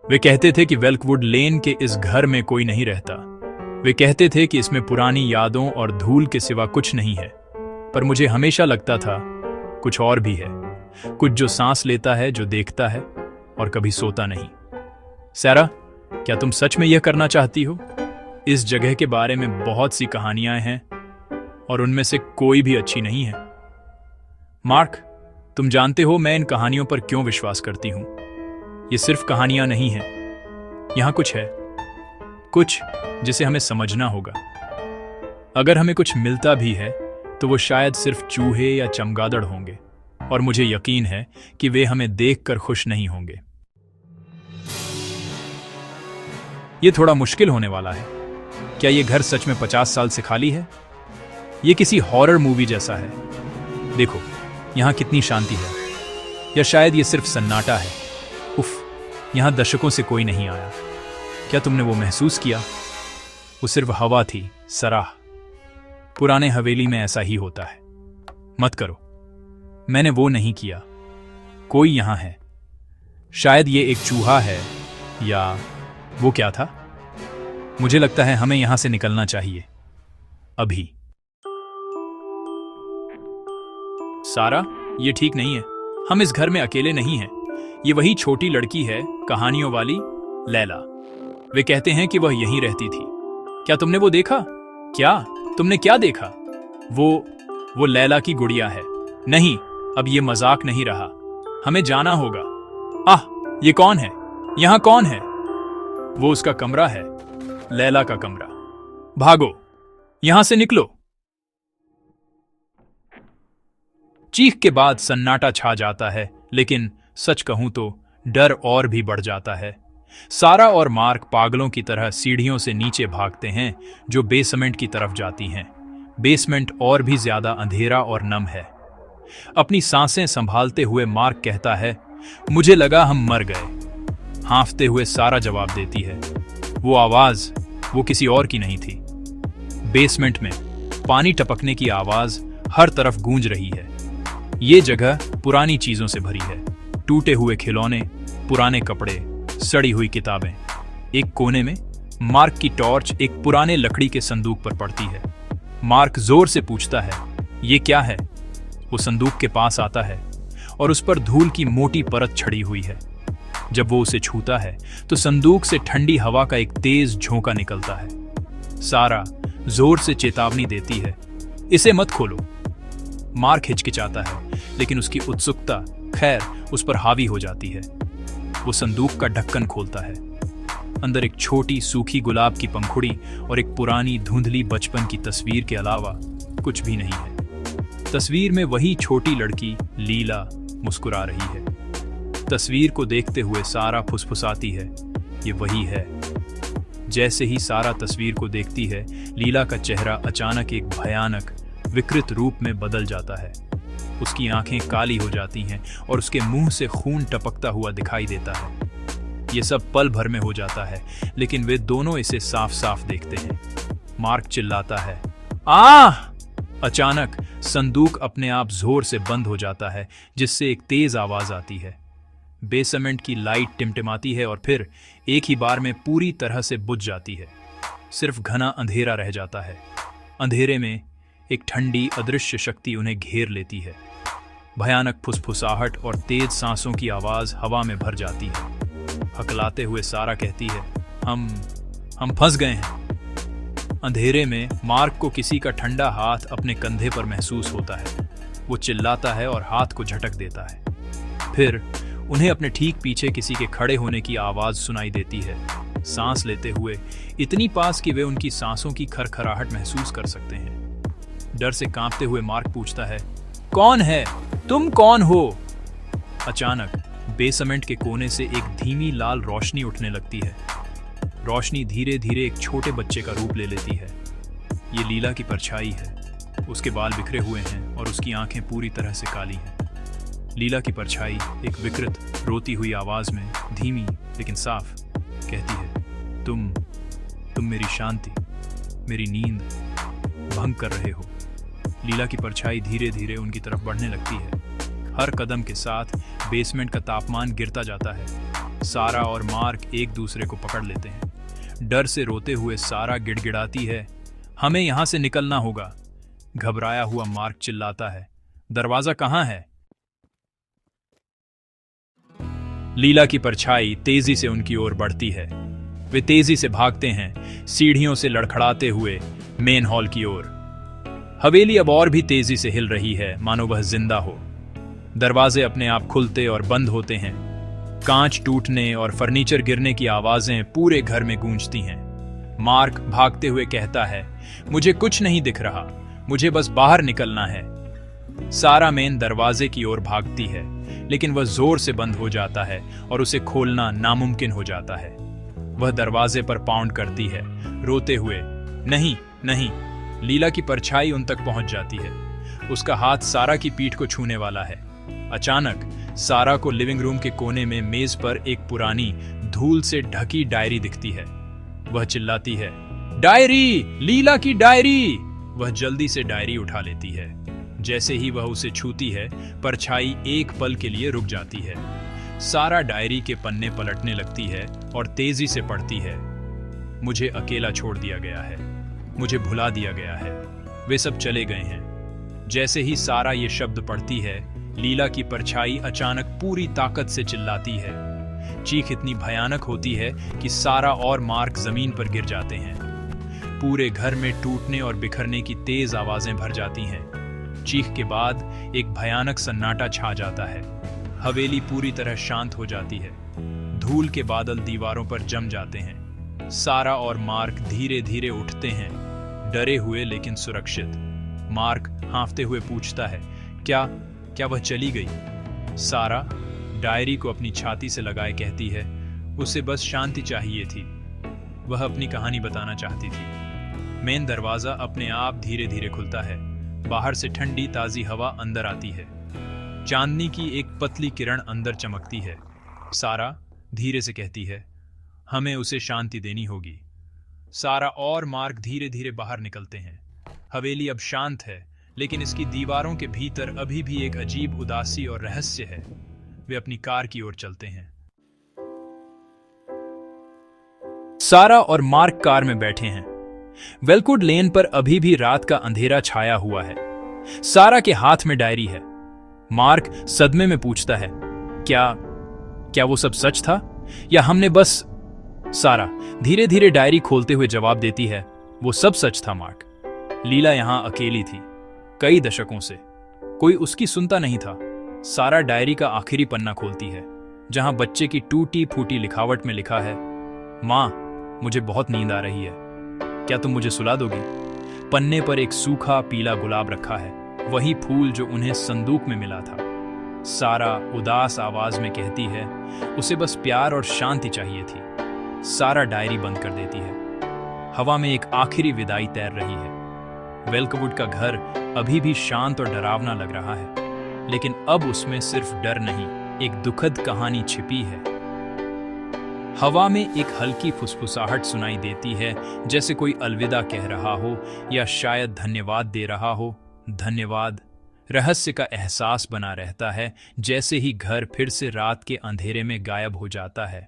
वे कहते थे कि वेल्कवुड लेन के इस घर में कोई नहीं रहता। वे कहते थे कि इसमें पुरानी यादों और धूल के सिवा कुछ नहीं है। पर मुझे हमेशा लगता था कुछ और भी है, कुछ जो सांस लेता है, जो देखता है और कभी सोता नहीं। सारा, क्या तुम सच में यह करना चाहती हो? इस जगह के बारे में बहुत सी कहानियां हैं और उनमें से कोई भी अच्छी नहीं है। मार्क, तुम जानते हो मैं इन कहानियों पर क्यों विश्वास करती हूं। ये सिर्फ कहानियां नहीं हैं। यहां कुछ है, कुछ जिसे हमें समझना होगा। अगर हमें कुछ मिलता भी है तो वो शायद सिर्फ चूहे या चमगादड़ होंगे, और मुझे यकीन है कि वे हमें देखकर खुश नहीं होंगे। ये थोड़ा मुश्किल होने वाला है। क्या ये घर सच में 50 साल से खाली है? ये किसी हॉरर मूवी जैसा है। देखो, यहां कितनी शांति है। या शायद ये सिर्फ सन्नाटा है। उफ, यहां दशकों से कोई नहीं आया। क्या तुमने वो महसूस किया? वो सिर्फ हवा थी, सराह। पुराने हवेली में ऐसा ही होता है। मत करो। मैंने वो नहीं किया। कोई यहां है। शायद ये एक चूहा है, या वो क्या था? मुझे लगता है हमें यहां से निकलना चाहिए, अभी। सारा, ये ठीक नहीं है। हम इस घर में अकेले नहीं हैं। ये वही छोटी लड़की है, कहानियों वाली लैला। वे कहते हैं कि वह यहीं रहती थी। क्या तुमने वो देखा? क्या तुमने क्या देखा? वो लैला की गुड़िया है। नहीं, अब ये मजाक नहीं रहा। हमें जाना होगा। आह, ये कौन है? यहां कौन है? वो उसका कमरा है, लैला का कमरा। भागो, यहां से निकलो। चीख के बाद सन्नाटा छा जाता है, लेकिन सच कहूं तो डर और भी बढ़ जाता है। सारा और मार्क पागलों की तरह सीढ़ियों से नीचे भागते हैं, जो बेसमेंट की तरफ जाती हैं। बेसमेंट और भी ज्यादा अंधेरा और नम है। अपनी सांसें संभालते हुए मार्क कहता है, मुझे लगा हम मर गए। हांफते हुए सारा जवाब देती है। वो आवाज वो किसी और की नहीं थी। बेसमेंट में पानी टपकने की आवाज हर तरफ गूंज रही है। ये जगह पुरानी चीजों से भरी है। टूटे हुए खिलौने, पुराने कपड़े, सड़ी हुई किताबें। एक कोने में मार्क की टॉर्च एक पुराने लकड़ी के संदूक पर पड़ती है। मार्क जोर से पूछता है, ये क्या है? वो संदूक के पास आता है और उस पर धूल की मोटी परत छड़ी हुई है। जब वो उसे छूता है तो संदूक से ठंडी हवा का एक तेज झोंका निकलता है। सारा जोर से चेतावनी देती है, इसे मत खोलो। मार्क हिचकिचाता है, लेकिन उसकी उत्सुकता खैर उस पर हावी हो जाती है। वो संदूक का ढक्कन खोलता है। अंदर एक छोटी सूखी गुलाब की पंखुड़ी और एक पुरानी धुंधली बचपन की तस्वीर के अलावा कुछ भी नहीं है। तस्वीर में वही छोटी लड़की लीला मुस्कुरा रही है। तस्वीर को देखते हुए सारा फुसफुसाती है, ये वही है। जैसे ही सारा तस्वीर को देखती है, लीला का चेहरा अचानक एक भयानक विकृत रूप में बदल जाता है। उसकी आंखें काली हो जाती हैं और उसके मुंह से खून टपकता हुआ दिखाई देता है। ये सब पल भर में हो जाता है, लेकिन वे दोनों इसे साफ साफ देखते हैं। मार्क चिल्लाता है, आह! अचानक संदूक अपने आप जोर से बंद हो जाता है, जिससे एक तेज आवाज आती है। बेसमेंट की लाइट टिमटिमाती है और फिर एक ही बार में पूरी तरह से बुझ जाती है। सिर्फ घना अंधेरा रह जाता है। अंधेरे में एक ठंडी अदृश्य शक्ति उन्हें घेर लेती है। भयानक फुसफुसाहट और तेज सांसों की आवाज हवा में भर जाती है। हकलाते हुए सारा कहती है, हम फंस गए हैं। अंधेरे में मार्क को किसी का ठंडा हाथ अपने कंधे पर महसूस होता है। वो चिल्लाता है और हाथ को झटक देता है। फिर उन्हें अपने ठीक पीछे किसी के खड़े होने की आवाज सुनाई देती है, सांस लेते हुए इतनी पास कि वे उनकी सांसों की खरखराहट महसूस कर सकते हैं। डर से कांपते हुए मार्क पूछता है, कौन है? तुम कौन हो? अचानक बेसमेंट के कोने से एक धीमी लाल रोशनी उठने लगती है। रोशनी धीरे धीरे एक छोटे बच्चे का रूप ले लेती है। ये लीला की परछाई है। उसके बाल बिखरे हुए हैं और उसकी आंखें पूरी तरह से काली हैं। लीला की परछाई एक विकृत रोती हुई आवाज में धीमी लेकिन साफ कहती है, तुम मेरी शांति, मेरी नींद भंग कर रहे हो। लीला की परछाई धीरे धीरे उनकी तरफ बढ़ने लगती है। हर कदम के साथ बेसमेंट का तापमान गिरता जाता है। सारा और मार्क एक दूसरे को पकड़ लेते हैं। डर से रोते हुए सारा गिड़गिड़ाती है, हमें यहां से निकलना होगा। घबराया हुआ मार्क चिल्लाता है, दरवाजा कहां है? लीला की परछाई तेजी से उनकी ओर बढ़ती है। वे तेजी से भागते हैं, सीढ़ियों से लड़खड़ाते हुए मेन हॉल की ओर। हवेली अब और भी तेजी से हिल रही है, मानो वह जिंदा हो। दरवाजे अपने आप खुलते और बंद होते हैं। कांच टूटने और फर्नीचर गिरने की आवाजें पूरे घर में गूंजती हैं। मार्क भागते हुए कहता है, मुझे कुछ नहीं दिख रहा, मुझे बस बाहर निकलना है। सारा मेन दरवाजे की ओर भागती है, लेकिन वह जोर से बंद हो जाता है और उसे खोलना नामुमकिन हो जाता है। वह दरवाजे पर पाउंड करती है, रोते हुए, नहीं नहीं। लीला की परछाई उन तक पहुंच जाती है। उसका हाथ सारा की पीठ को छूने वाला है। अचानक सारा को लिविंग रूम के कोने में मेज पर एक पुरानी धूल से ढकी डायरी दिखती है। वह चिल्लाती है, डायरी, लीला की डायरी। वह जल्दी से डायरी उठा लेती है। जैसे ही वह उसे छूती है, परछाई एक पल के लिए रुक जाती है। सारा डायरी के पन्ने पलटने लगती है और तेजी से पढ़ती है, मुझे अकेला छोड़ दिया गया है, मुझे भुला दिया गया है, वे सब चले गए हैं। जैसे ही सारा ये शब्द पढ़ती है, लीला की परछाई अचानक पूरी ताकत से चिल्लाती है। चीख इतनी भयानक होती है कि सारा और मार्क जमीन पर गिर जाते हैं। पूरे घर में टूटने और बिखरने की तेज आवाजें भर जाती हैं। चीख के बाद एक भयानक सन्नाटा छा जाता है। हवेली पूरी तरह शांत हो जाती है। धूल के बादल दीवारों पर जम जाते हैं। सारा और मार्क धीरे धीरे उठते हैं, डरे हुए लेकिन सुरक्षित। मार्क हांफते हुए पूछता है, क्या वह चली गई? सारा डायरी को अपनी छाती से लगाए कहती है, उसे बस शांति चाहिए थी, वह अपनी कहानी बताना चाहती थी। मेन दरवाजा अपने आप धीरे धीरे खुलता है। बाहर से ठंडी ताजी हवा अंदर आती है। चांदनी की एक पतली किरण अंदर चमकती है। सारा धीरे से कहती है, हमें उसे शांति देनी होगी। सारा और मार्क धीरे धीरे बाहर निकलते हैं। हवेली अब शांत है, लेकिन इसकी दीवारों के भीतर अभी भी एक अजीब उदासी और रहस्य है। वे अपनी कार की ओर चलते हैं। सारा और मार्क कार में बैठे हैं। वेलकुड लेन पर अभी भी रात का अंधेरा छाया हुआ है। सारा के हाथ में डायरी है। मार्क सदमे में पूछता है, क्या वो सब सच था या हमने बस... सारा धीरे धीरे डायरी खोलते हुए जवाब देती है, वो सब सच था मार्क। लीला यहां अकेली थी, कई दशकों से। कोई उसकी सुनता नहीं था। सारा डायरी का आखिरी पन्ना खोलती है, जहां बच्चे की टूटी फूटी लिखावट में लिखा है, मां, मुझे बहुत नींद आ रही है, क्या तुम मुझे सुला दोगी? पन्ने पर एक सूखा पीला गुलाब रखा है, वही फूल जो उन्हें संदूक में मिला था। सारा उदास आवाज में कहती है, उसे बस प्यार और शांति चाहिए थी। सारा डायरी बंद कर देती है। हवा में एक आखिरी विदाई तैर रही है। वेलकवुड का घर अभी भी शांत और डरावना लग रहा है, लेकिन अब उसमें सिर्फ डर नहीं, एक दुखद कहानी छिपी है। हवा में एक हल्की फुसफुसाहट सुनाई देती है, जैसे कोई अलविदा कह रहा हो या शायद धन्यवाद दे रहा हो। धन्यवाद। रहस्य का एहसास बना रहता है, जैसे ही घर फिर से रात के अंधेरे में गायब हो जाता है।